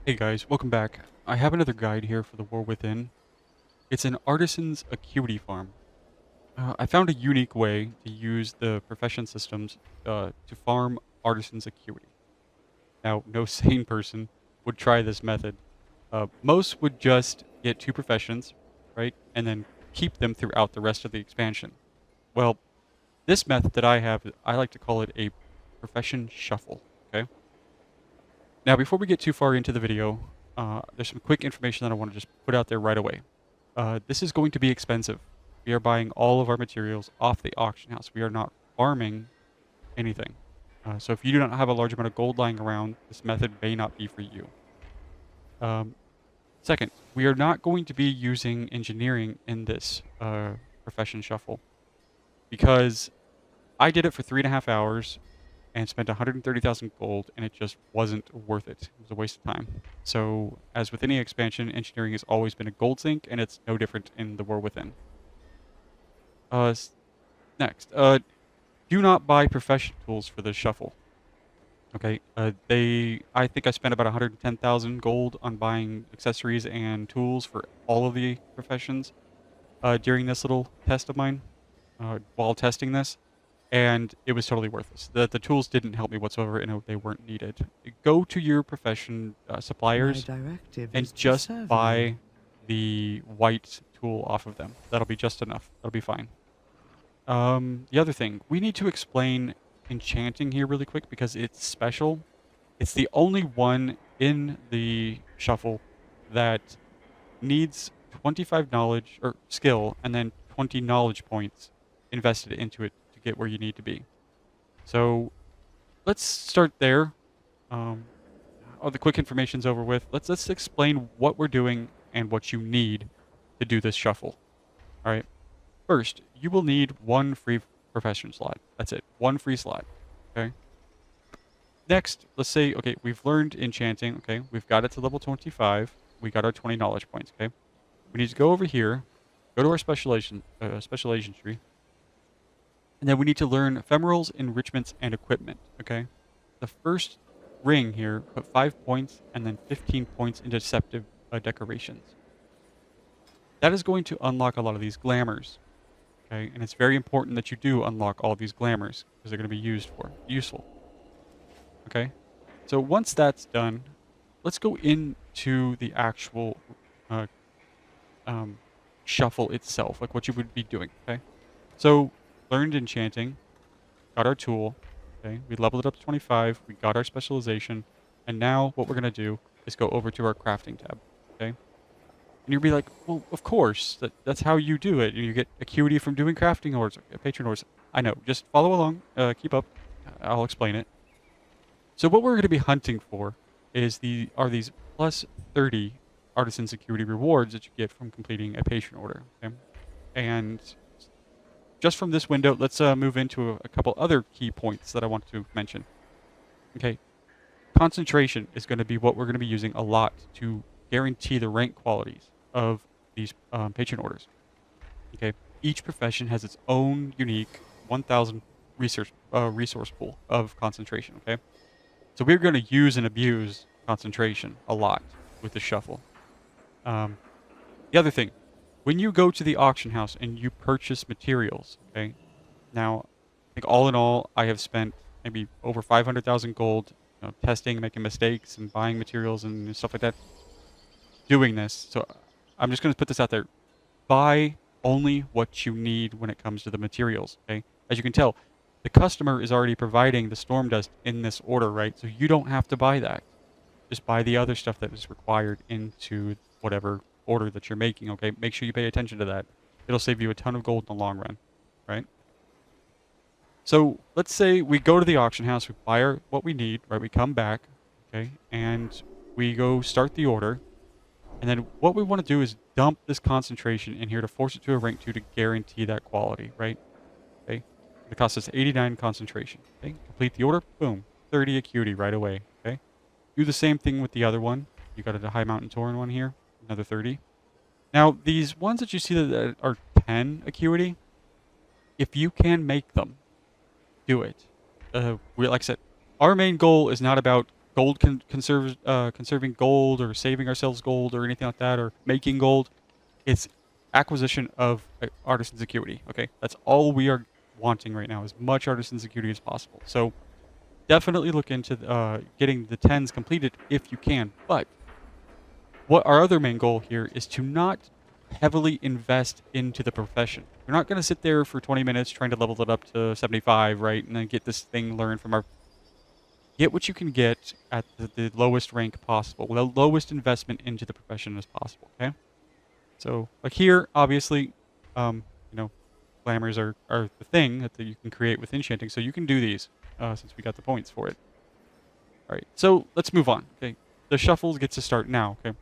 Hey guys, welcome back. I have another guide here for the War Within. It's an Artisan's Acuity farm. I found a unique way to use the profession systems to farm Artisan's Acuity. Now, no sane person would try this method. Most would just get two professions, right, and then keep them throughout the rest of the expansion. Well, this method that I have, I like to call it a profession shuffle, okay? Now, before we get too far into the video, there's some quick information that I want to just put out there right away. This is going to be expensive. We are buying all of our materials off the auction house. We are not farming anything. So if you do not have a large amount of gold lying around, this method may not be for you. Um, Second, we are not going to be using engineering in this profession shuffle because I did it for 3.5 hours and spent 130,000 gold, and it just wasn't worth it. It was a waste of time. So, as with any expansion, engineering has always been a gold sink, and it's no different in the War Within. Uh, Next, do not buy profession tools for this shuffle. Okay, I think I spent about 110,000 gold on buying accessories and tools for all of the professions during this little test of mine while testing this. And it was totally worthless. The tools didn't help me whatsoever, and they weren't needed. Go to your profession My suppliers directive is and to just serve you. buy the white tool off of them. That'll be just enough. That'll be fine. The other thing, we need to explain enchanting here really quick because it's special. It's the only one in the shuffle that needs 25 knowledge or skill and then 20 knowledge points invested into it to get where you need to be. So let's start there. Um, all the quick information's over with. Let's explain what we're doing and what you need to do this shuffle. All right. First, you will need one free profession slot. That's it. One free slot. Okay. Next, let's say, okay, we've learned enchanting. Okay. We've got it to level 25. We got our 20 knowledge points. Okay. We need to go over here, go to our specialization tree, and then we need to learn ephemerals, enrichments, and equipment. Okay. The first ring here, put 5 points and then 15 points in deceptive decorations. That is going to unlock a lot of these glamours. Okay, and it's very important that you do unlock all these glamours because they're going to be useful. Okay, so once that's done, let's go into the actual uh, um, shuffle itself, like what you would be doing. Okay, so learned enchanting, got our tool. Okay, we leveled it up to 25. We got our specialization, and now what we're going to do is go over to our crafting tab. Okay. And you'll be like, well, of course, that's how you do it. You get acuity from doing crafting orders, patron orders. I know. Just follow along. Keep up. I'll explain it. So what we're going to be hunting for are these plus 30 artisan security rewards that you get from completing a patron order. Okay? And just from this window, let's move into a couple other key points that I want to mention. Okay, concentration is going to be what we're going to be using a lot to guarantee the rank qualities of these patron orders. Okay, each profession has its own unique 1,000 resource pool of concentration. Okay, so we're going to use and abuse concentration a lot with the shuffle. Um, the other thing, when you go to the auction house and you purchase materials, okay, now I think all in all, I have spent maybe over 500,000 gold, testing, making mistakes, and buying materials and stuff like that. Doing this, so I'm just going to put this out there. Buy only what you need when it comes to the materials. Okay, as you can tell, the customer is already providing the storm dust in this order, right? So you don't have to buy that. Just buy the other stuff that is required into whatever order that you're making. Okay, make sure you pay attention to that. It'll save you a ton of gold in the long run, right? So let's say we go to the auction house, we buy what we need, right? We come back, okay, and we go start the order. And then what we want to do is dump this concentration in here to force it to a rank 2 to guarantee that quality, right? Okay. It costs us 89 concentration. Okay. Complete the order. Boom. 30 acuity right away. Okay. Do the same thing with the other one. You got a high mountain Tauren one here. Another 30. Now, these ones that you see that are 10 acuity, if you can make them, do it. Like I said, our main goal is not about conserving gold or saving ourselves gold or anything like that or making gold. It's acquisition of artisan security. Okay, that's all we are wanting right now, as much artisan security as possible. So definitely look into getting the tens completed if you can. But what our other main goal here is to not heavily invest into the profession. We're not going to sit there for 20 minutes trying to level it up to 75, right? And then get this thing learned from our... Get what you can get at the lowest rank possible, the lowest investment into the profession as possible, okay? So, like here, obviously, you know, glamours are the thing that you can create with enchanting, so you can do these, since we got the points for it. Alright, so let's move on, okay? The shuffle gets to start now, okay?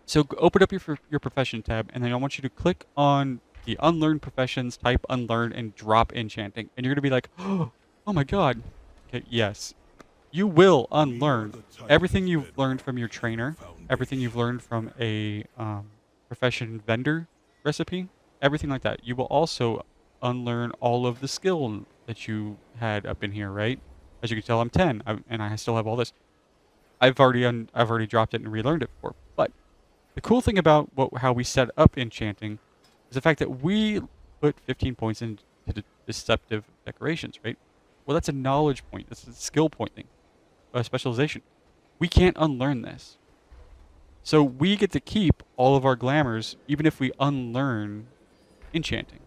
So open up your profession tab, and then I want you to click on the unlearn professions, type unlearn, and drop enchanting. And you're going to be like, oh my god. Okay, yes. You will unlearn everything you've learned from your trainer, everything you've learned from a profession vendor recipe, everything like that. You will also unlearn all of the skill that you had up in here, right? As you can tell, I'm 10, and I still have all this. I've already dropped it and relearned it before. But the cool thing about how we set up enchanting is the fact that we put 15 points into the deceptive decorations, right? Well, that's a knowledge point. That's a skill point thing, a specialization. We can't unlearn this. So we get to keep all of our glamours, even if we unlearn enchanting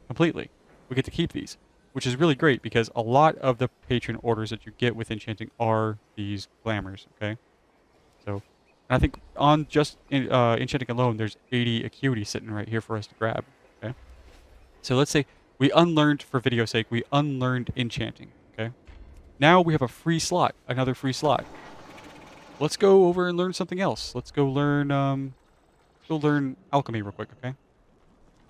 completely. We get to keep these, which is really great because a lot of the patron orders that you get with enchanting are these glamours, okay? So, and I think on just enchanting alone, there's 80 Acuity sitting right here for us to grab, okay? So let's say we unlearned, for video's sake, we unlearned enchanting, okay? Now we have a free slot, another free slot. Let's go over and learn something else. Let's go learn alchemy real quick, okay?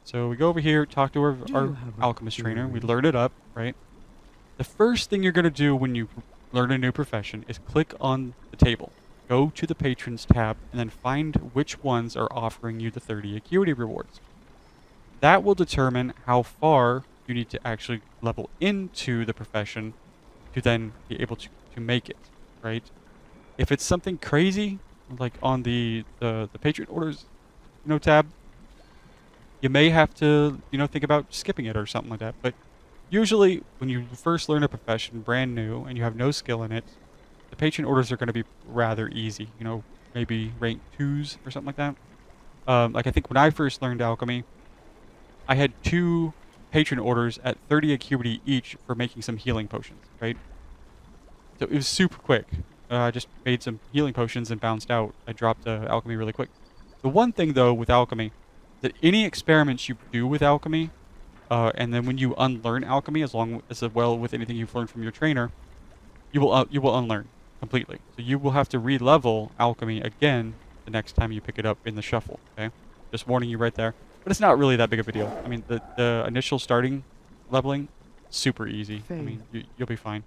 So we go over here, talk to our alchemist trainer. We learn it up, right? The first thing you're going to do when you learn a new profession is click on the table. Go to the patrons tab and then find which ones are offering you the 30 Acuity rewards. That will determine how far you need to actually level into the profession to then be able to make it, right? If it's something crazy, like on the patron orders, tab, you may have to, think about skipping it or something like that. But usually, when you first learn a profession, brand new, and you have no skill in it, the patron orders are going to be rather easy. Maybe rank 2s or something like that. Like I think when I first learned alchemy, I had 2 patron orders at 30 Acuity each for making some healing potions, right? So it was super quick. I just made some healing potions and bounced out. I dropped alchemy really quick. The one thing, though, with alchemy, that any experiments you do with alchemy, and then when you unlearn alchemy, as well with anything you've learned from your trainer, you will unlearn completely. So you will have to re-level alchemy again the next time you pick it up in the shuffle. Okay, just warning you right there. But it's not really that big of a deal. I mean, the initial starting leveling, super easy. I mean, you'll be fine.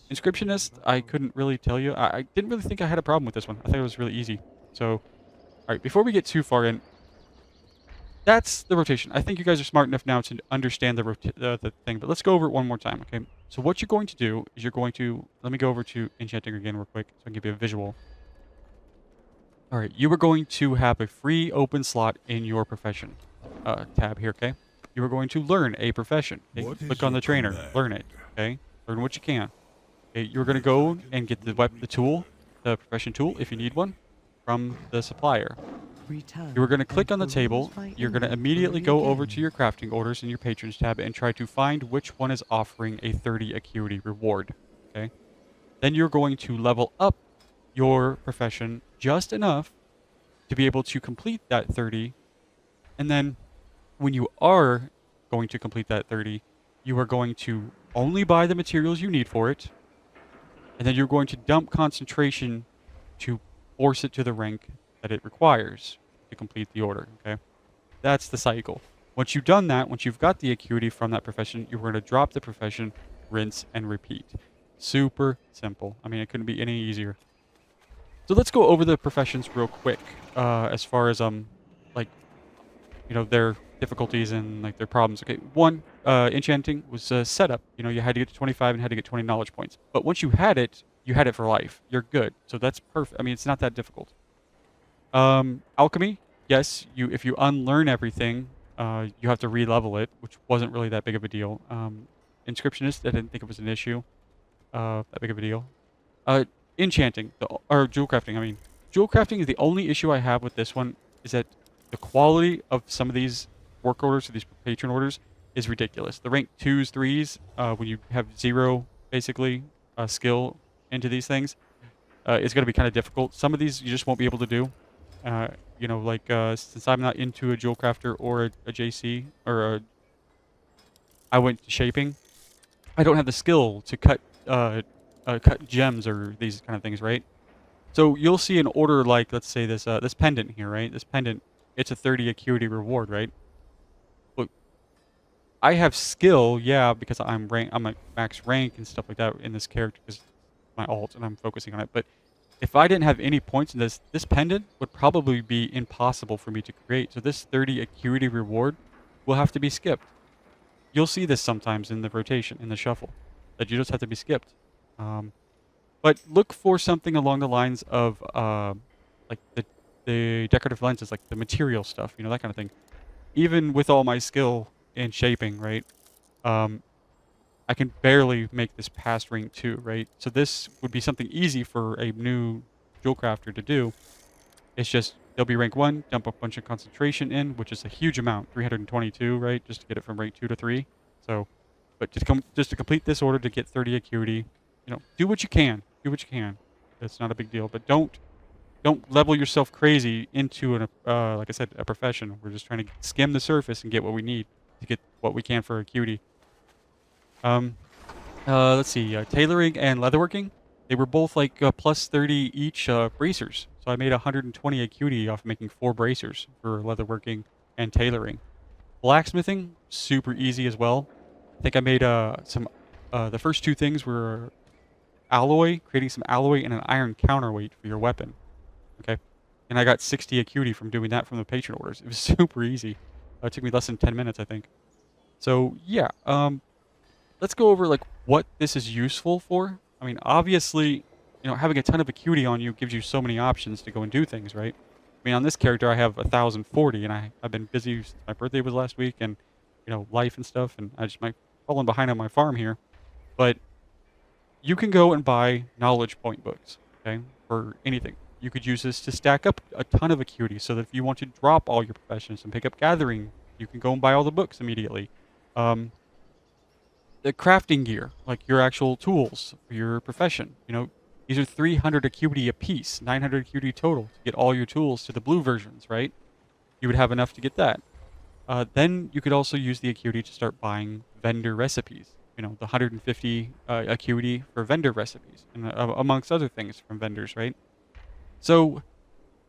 Inscriptionist, I couldn't really tell you. I didn't really think I had a problem with this one. I thought it was really easy. So, all right, before we get too far in, that's the rotation. I think you guys are smart enough now to understand the thing, but let's go over it one more time, okay? So what you're going to do is let me go over to enchanting again real quick so I can give you a visual. All right, you are going to have a free open slot in your profession tab here, okay? You are going to learn a profession. Okay? Click on the trainer, learn it, okay? Learn what you can. Okay, you're going to go and get the profession tool, if you need one, from the supplier. You're going to click on the table. You're going to immediately go over to your crafting orders in your patrons tab and try to find which one is offering a 30 Acuity reward. Okay. Then you're going to level up your profession just enough to be able to complete that 30. And then when you are going to complete that 30, you are going to only buy the materials you need for it. And then you're going to dump concentration to force it to the rank that it requires to complete the order, okay? That's the cycle. Once you've done that, once you've got the Acuity from that profession, you're going to drop the profession, rinse, and repeat. Super simple. I mean, it couldn't be any easier. So let's go over the professions real quick, as far as, like, their difficulties and like their problems. Okay, one, enchanting was setup. You had to get to 25 and had to get 20 knowledge points. But once you had it for life. You're good. So that's perfect. I mean, it's not that difficult. Alchemy, yes, if you unlearn everything, you have to re-level it, which wasn't really that big of a deal. Inscriptionist, I didn't think it was an issue, that big of a deal. Uh, Enchanting, or jewel crafting. I mean, jewel crafting is the only issue I have with this one is that the quality of some of these work orders or these patron orders is ridiculous. The rank 2s, 3s, when you have zero, basically, skill into these things, is going to be kind of difficult. Some of these you just won't be able to do. Since I'm not into a jewel crafter or a JC, I went to shaping. I don't have the skill to cut gems or these kind of things, right? So you'll see an order like, let's say this pendant here, right? This pendant, it's a 30 acuity reward, right? Look, I have skill, yeah, because I'm at max rank and stuff like that in this character because my alt and I'm focusing on it. But if I didn't have any points in this pendant would probably be impossible for me to create. So this 30 acuity reward will have to be skipped. You'll see this sometimes in the rotation, in the shuffle, that you just have to be skipped. But look for something along the lines of like the decorative lenses, like the material stuff, that kind of thing. Even with all my skill in shaping, right? I can barely make this past rank 2, right? So this would be something easy for a new jewel crafter to do. It's just they'll be rank 1, dump a bunch of concentration in, which is a huge amount, 322, right? Just to get it from rank 2 to 3. So, but just to complete this order to get 30 acuity, do what you can. Do what you can. It's not a big deal, but don't level yourself crazy into like I said, a profession. We're just trying to skim the surface and get what we need to get what we can for acuity. Let's see, tailoring and leatherworking. They were both like plus 30 each bracers. So I made 120 acuity off making 4 bracers for leatherworking and tailoring. Blacksmithing, super easy as well. I think I made the first 2 things were alloy, creating some alloy and an iron counterweight for your weapon. Okay. And I got 60 acuity from doing that from the patron orders. It was super easy. It took me less than 10 minutes, I think. So yeah, let's go over like what this is useful for. I mean, obviously, having a ton of acuity on you gives you so many options to go and do things, right? I mean, on this character, I have 1,040, and I've been busy since my birthday was last week, and life and stuff, and I just might falling behind on my farm here. But you can go and buy knowledge point books, okay, for anything. You could use this to stack up a ton of acuity, so that if you want to drop all your professions and pick up gathering, you can go and buy all the books immediately. The crafting gear, like your actual tools for your profession. These are 300 acuity apiece, 900 acuity total to get all your tools to the blue versions, right? You would have enough to get that. Then you could also use the acuity to start buying vendor recipes. The 150 acuity for vendor recipes, and amongst other things from vendors, right? So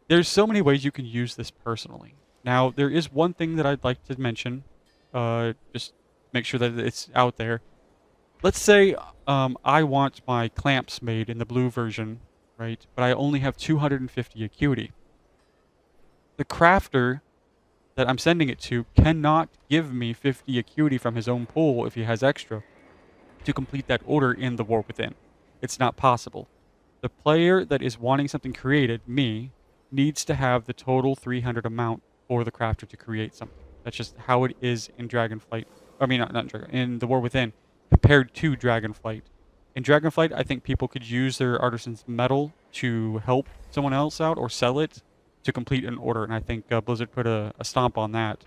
there's so many ways you can use this personally. Now, there is one thing that I'd like to mention, just make sure that it's out there. Let's say I want my clamps made in the blue version, right? But I only have 250 acuity. The crafter that I'm sending it to cannot give me 50 acuity from his own pool if he has extra to complete that order in the War Within. It's not possible. The player that is wanting something created, me, needs to have the total 300 amount for the crafter to create something. That's just how it is in Dragonflight. I mean, not Dragon, in the War Within, compared to Dragonflight. In Dragonflight, I think people could use their Artisan's metal to help someone else out or sell it to complete an order, and I think Blizzard put a stomp on that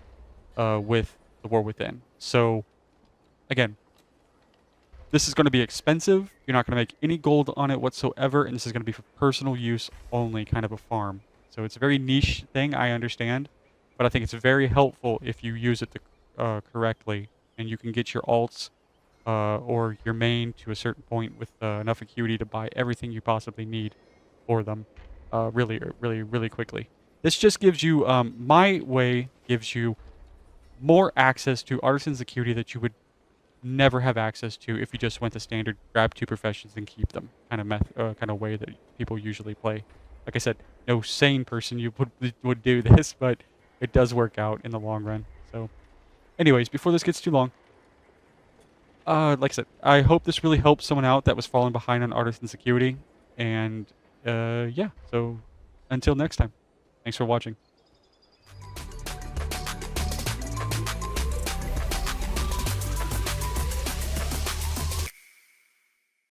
with the War Within. So, again, this is going to be expensive. You're not going to make any gold on it whatsoever, and this is going to be for personal use only, kind of a farm. So it's a very niche thing, I understand, but I think it's very helpful if you use it correctly, and you can get your alts or your main to a certain point with enough acuity to buy everything you possibly need for them really quickly. This just gives you, my way gives you more access to Artisan's acuity that you would never have access to if you just went to standard, grab 2 professions and keep them kind of way that people usually play. Like I said, no sane person would do this, but It does work out in the long run. So, anyways, before this gets too long, like I said, I hope this really helps someone out that was falling behind on Artisan Acuity. And yeah, so until next time, thanks for watching.